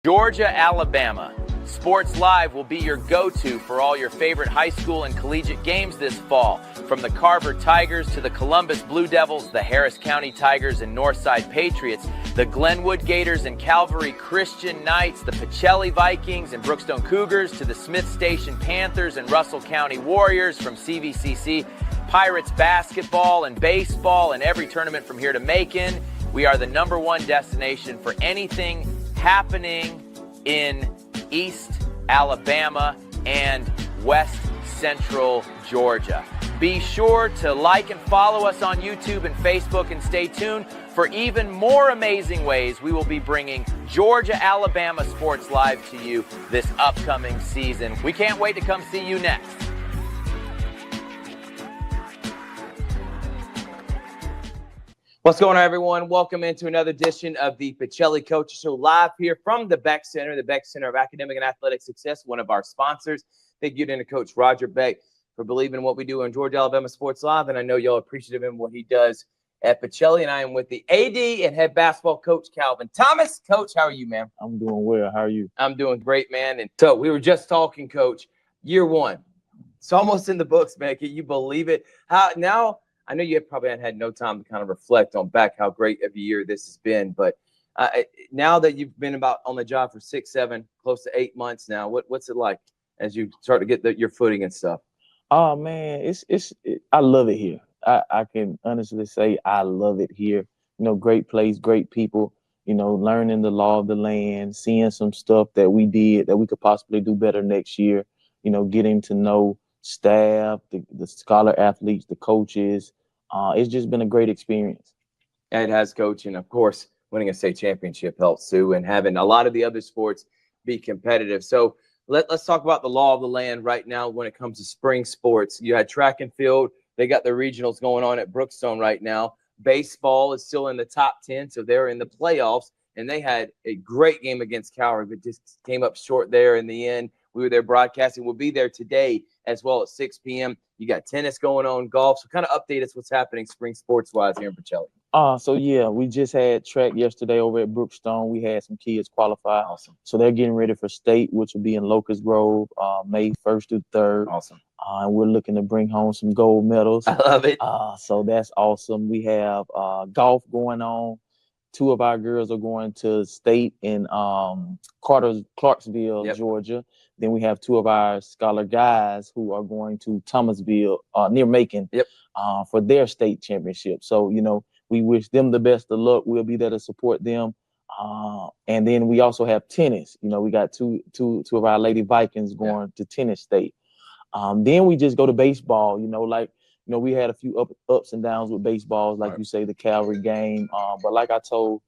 Georgia, Alabama. Sports Live will be your go-to for all your favorite high school and collegiate games this fall. From the Carver Tigers to the Columbus Blue Devils, the Harris County Tigers and Northside Patriots, the Glenwood Gators and Calvary Christian Knights, the Pacelli Vikings and Brookstone Cougars, to the Smith Station Panthers and Russell County Warriors, from CVCC, Pirates basketball and baseball, and every tournament from here to Macon. We are the #1 destination for anything happening in East Alabama and West Central Georgia. Be sure to like and follow us on YouTube and Facebook, and stay tuned for even more amazing ways we will be bringing Georgia, Alabama Sports Live to you this upcoming season. We can't wait to come see you next. What's going on, everyone? Welcome into another edition of the Pacelli Coaches Show, live here from the Beck Center, the Beck Center of Academic and Athletic Success, one of our sponsors. Thank you to Coach Roger Beck for believing in what we do in Georgia, Alabama Sports Live, and I know y'all appreciative of what he does at Pacelli. And I am with the AD and head basketball coach, Calvin Thomas. Coach, how are you, man? I'm doing well. How are you? I'm doing great, man. And so we were just talking, Coach, year one. It's almost in the books, man. Can you believe it? How now? I know you probably had no time to kind of reflect on back how great of a year this has been, but now that you've been about on the job for 6, 7, close to 8 months now, what's it like as you start to get your footing and stuff? Oh man, I love it here. I can honestly say I love it here. You know, great place, great people. You know, learning the law of the land, seeing some stuff that we did that we could possibly do better next year. You know, getting to know staff, the scholar athletes, the coaches. It's just been a great experience. It has, Coach, and of course, winning a state championship helps too, and having a lot of the other sports be competitive. So let's talk about the law of the land right now when it comes to spring sports. You had track and field. They got the regionals going on at Brookstone right now. Baseball is still in the top 10, so they're in the playoffs, and they had a great game against Calvary, but just came up short there in the end. We were there broadcasting. We'll be there today as well at 6 p.m. You got tennis going on, golf. So kind of update us what's happening spring sports-wise here in Pacelli. So yeah, we just had track yesterday over at Brookstone. We had some kids qualify. Awesome. So they're getting ready for state, which will be in Locust Grove, May 1st through 3rd. Awesome. And we're looking to bring home some gold medals. I love it. So that's awesome. We have golf going on. 2 of our girls are going to state in Clarksville, yep. Georgia. Then we have 2 of our scholar guys who are going to Thomasville, near Macon, yep. For their state championship. So, you know, we wish them the best of luck. We'll be there to support them. And then we also have tennis. You know, we got two of our Lady Vikings going to tennis state. Then we just go to baseball, you know, we had a few ups and downs with baseballs, like you say, the Calvary game. But like I told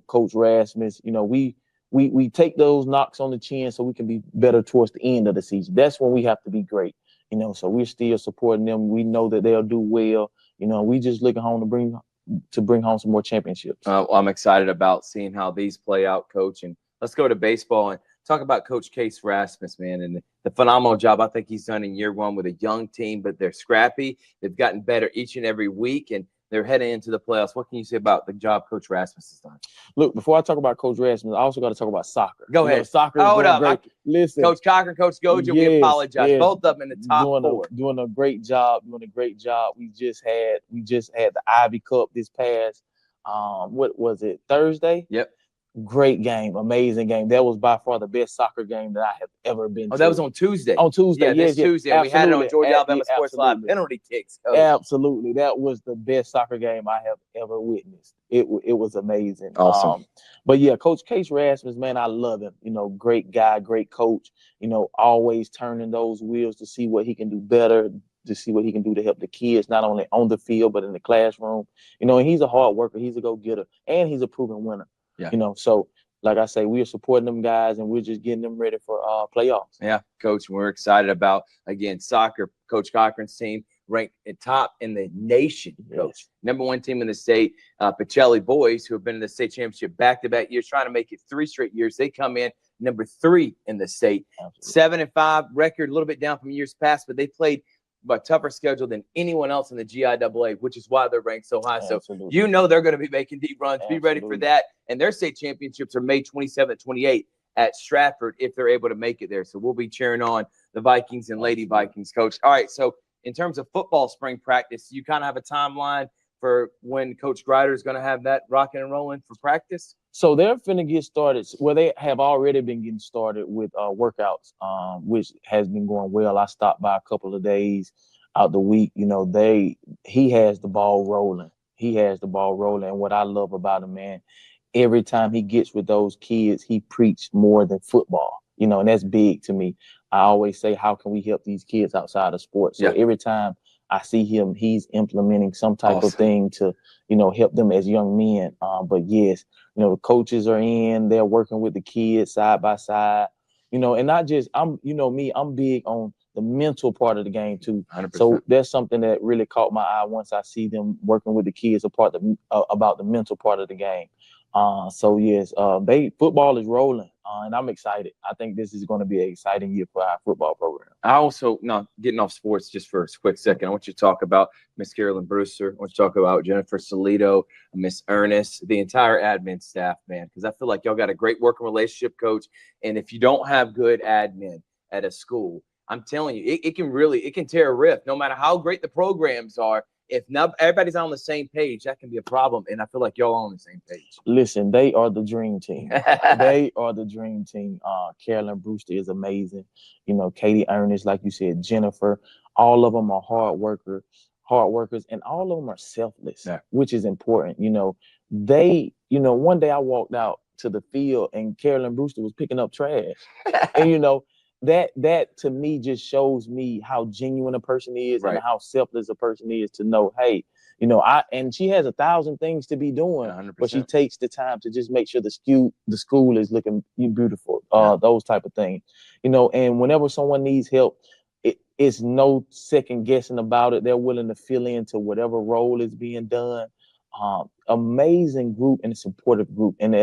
Coach Rasmus, you know, we take those knocks on the chin so we can be better towards the end of the season. That's when we have to be great, you know. So we're still supporting them. We know that they'll do well. You know, we just looking home to bring home some more championships. I'm excited about seeing how these play out, Coach. And let's go to baseball and talk about Coach Case Rasmus, man, and the phenomenal job I think he's done in year one with a young team, but they're scrappy. They've gotten better each and every week, and they're heading into the playoffs. What can you say about the job Coach Rasmus has done? Look, before I talk about Coach Rasmus, I also got to talk about soccer. Go ahead. Soccer. Hold up. Listen, Coach Cochran, Coach Goja, we apologize. Both of them in the top 4. Doing a great job. We just had the Ivy Cup this past, what was it, Thursday? Yep. Great game, amazing game. That was by far the best soccer game that I have ever been to. Oh, that was on Tuesday. On Tuesday, yeah, yes, Tuesday. Absolutely. We had it on Georgia Alabama Sports Live. Penalty kicks. Coach. Absolutely, that was the best soccer game I have ever witnessed. It was amazing. Awesome. But yeah, Coach Case Rasmus, man, I love him. You know, great guy, great coach. You know, always turning those wheels to see what he can do better, to see what he can do to help the kids, not only on the field but in the classroom. You know, and he's a hard worker. He's a go-getter, and he's a proven winner. Yeah. You know, so. Like I say, we are supporting them guys, and we're just getting them ready for playoffs. Yeah, Coach, we're excited about, again, soccer. Coach Cochran's team ranked top in the nation, Coach. Yes. #1 team in the state. Pacelli boys, who have been in the state championship back-to-back years, trying to make it 3 straight years. They come in #3 in the state. Absolutely. 7-5 record, a little bit down from years past, but they played but tougher schedule than anyone else in the GIAA, which is why they're ranked so high. Absolutely. So they're going to be making deep runs. Be ready for Absolutely. that. And their state championships are May 27th, 28th at Stratford if they're able to make it there. So we'll be cheering on the Vikings and Lady Vikings, Coach. All right, so in terms of football spring practice, you kind of have a timeline for when Coach Grider is going to have that rocking and rolling for practice? So they're finna get started. Well, they have already been getting started with workouts, which has been going well. I stopped by a couple of days out the week. You know, he has the ball rolling. He has the ball rolling. And what I love about him, man, every time he gets with those kids, he preaches more than football. You know, and that's big to me. I always say, how can we help these kids outside of sports? So every time I see him, he's implementing some type of thing to, you know, help them as young men. But yes, you know, the coaches are in, they're working with the kids side by side, you know, and not just, I'm big on the mental part of the game too. 100%. So that's something that really caught my eye once I see them working with the kids about the mental part of the game. So yes, football is rolling, and I'm excited. I think this is going to be an exciting year for our football program. I also, getting off sports just for a quick second, I want you to talk about Miss Carolyn Brewster. I want you to talk about Jennifer Solito, Miss Ernest, the entire admin staff, man, because I feel like y'all got a great working relationship, Coach. And if you don't have good admin at a school, I'm telling you, it can tear a rift. No matter how great the programs are, if not everybody's on the same page, that can be a problem. And I feel like y'all are on the same page. Listen, they are the dream team. They are the dream team. Carolyn Brewster is amazing. You know, Katie Ernest, like you said, Jennifer, all of them are hard workers, and all of them are selfless, which is important. You know, one day I walked out to the field and Carolyn Brewster was picking up trash. And, you know, that to me just shows me how genuine a person is and how selfless a person is to know, hey, you know, and she has 1,000 things to be doing, 100%. but she takes the time to just make sure the school is looking beautiful, those type of things, you know. And whenever someone needs help, it's no second guessing about it. They're willing to fill into whatever role is being done. Amazing group and a supportive group. And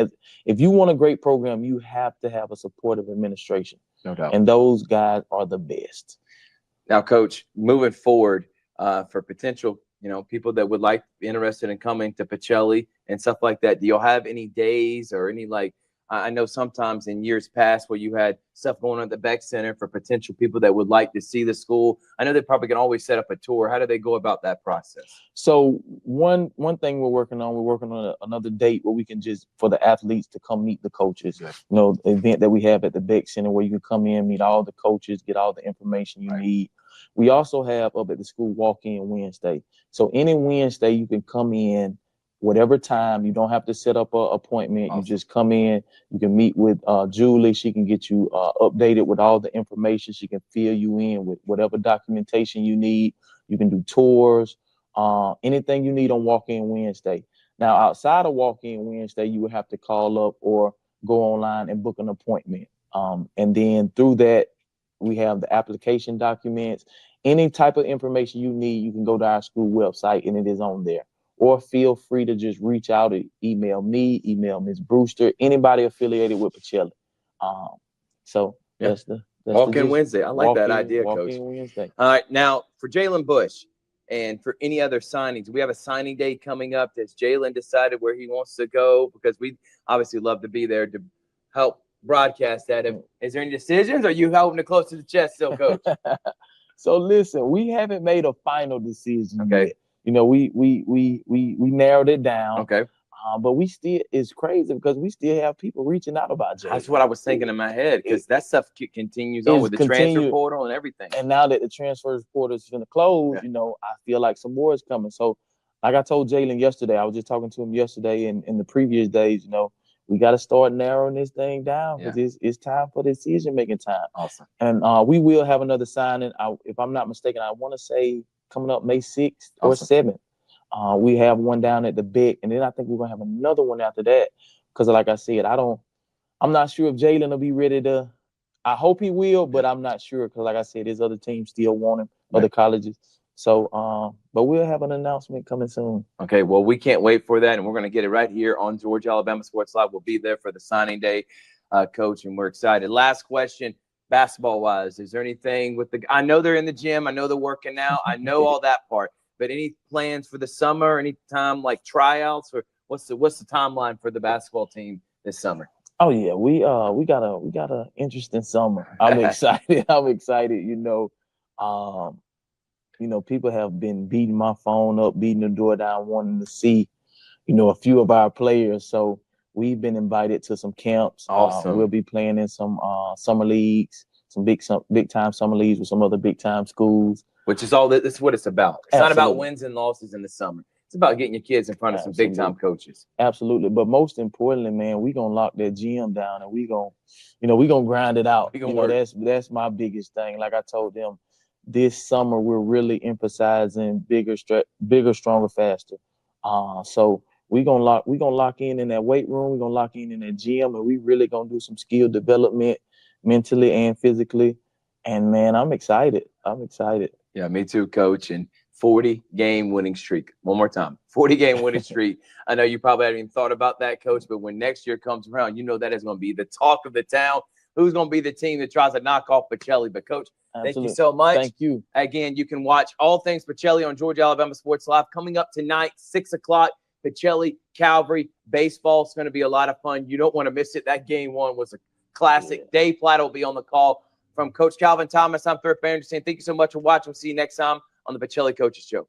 if you want a great program, you have to have a supportive administration. No doubt. And those guys are the best. Now, Coach, moving forward for potential, people that would be interested in coming to Pacelli and stuff like that, do you have any days or any I know sometimes in years past where you had stuff going on at the Beck Center for potential people that would like to see the school. I know they probably can always set up a tour. How do they go about that process? So one thing we're working on another date where we can for the athletes to come meet the coaches. You know, the event that we have at the Beck Center where you can come in, meet all the coaches, get all the information you need. We also have up at the school walk-in Wednesday. So any Wednesday you can come in, whatever time. You don't have to set up an appointment. You just come in. You can meet with Julie. She can get you updated with all the information. She can fill you in with whatever documentation you need. You can do tours, anything you need on Walk-In Wednesday. Now, outside of Walk-In Wednesday, you would have to call up or go online and book an appointment. And then through that, we have the application documents. Any type of information you need, you can go to our school website and it is on there. Or feel free to just reach out and email me, email Ms. Brewster, anybody affiliated with Pacelli. That's Walk-In Wednesday. I like that idea, Coach. Walk-In Wednesday. All right, now for Jalen Bush and for any other signings, we have a signing day coming up. Has Jalen decided where he wants to go? Because we obviously love to be there to help broadcast that. Is there any decisions? Or are you holding it close to the chest still, Coach? So listen, we haven't made a final decision yet. You know, we narrowed it down. Okay. But it's crazy because we still have people reaching out about Jalen. That's what I was thinking in my head, because that stuff continues on with the transfer portal and everything. And now that the transfer portal is going to close, you know, I feel like some more is coming. So like I told Jalen yesterday, I was just talking to him yesterday and in the previous days, you know, we got to start narrowing this thing down because it's time for decision-making time. Awesome. And we will have another signing. If I'm not mistaken, I want to say coming up May 6th or 7th. We have one down at the Beck, and then I think we're going to have another one after that. Because like I said, I'm not sure if Jalen will be ready to. I hope he will, but I'm not sure because like I said, there's other teams still want him, other colleges. So, but we'll have an announcement coming soon. Okay, well, we can't wait for that, and we're going to get it right here on Georgia Alabama Sports Live. We'll be there for the signing day, Coach, and we're excited. Last question. basketball wise? Is there anything with I know they're in the gym. I know they're working out. I know all that part. But any plans for the summer? Any time like tryouts, or what's the timeline for the basketball team this summer? Oh yeah, we got a interesting summer. I'm excited. I'm excited. People have been beating my phone up, beating the door down, wanting to see, a few of our players. So we've been invited to some camps. Awesome. We'll be playing in some summer leagues, some big time summer leagues with some other big time schools. Which is all that's what it's about. It's Absolutely. not about wins and losses in the summer. It's about getting your kids in front of some big time coaches. Absolutely. But most importantly, man, we're gonna lock that gym down and we're gonna grind it out. That's my biggest thing. Like I told them, this summer we're really emphasizing bigger, stronger, faster. So we're gonna lock in that weight room, we're gonna lock in that gym, and we really gonna do some skill development mentally and physically. And man, I'm excited. Yeah, me too, coach. And 40-game winning streak. One more time. 40-game winning streak. I know you probably haven't even thought about that, coach, but when next year comes around, that is going to be the talk of the town. Who's going to be the team that tries to knock off Pacelli? But, coach, Absolutely. Thank you so much. Thank you. Again, you can watch all things Pacelli on Georgia Alabama Sports Live. Coming up tonight, 6 o'clock, Pacelli, Calvary, baseball. It's going to be a lot of fun. You don't want to miss it. That game one was a classic. Yeah. Dave Platt will be on the call. From Coach Calvin Thomas, I'm Thrift Barringer saying thank you so much for watching. We'll see you next time on the Pacelli Coaches Show.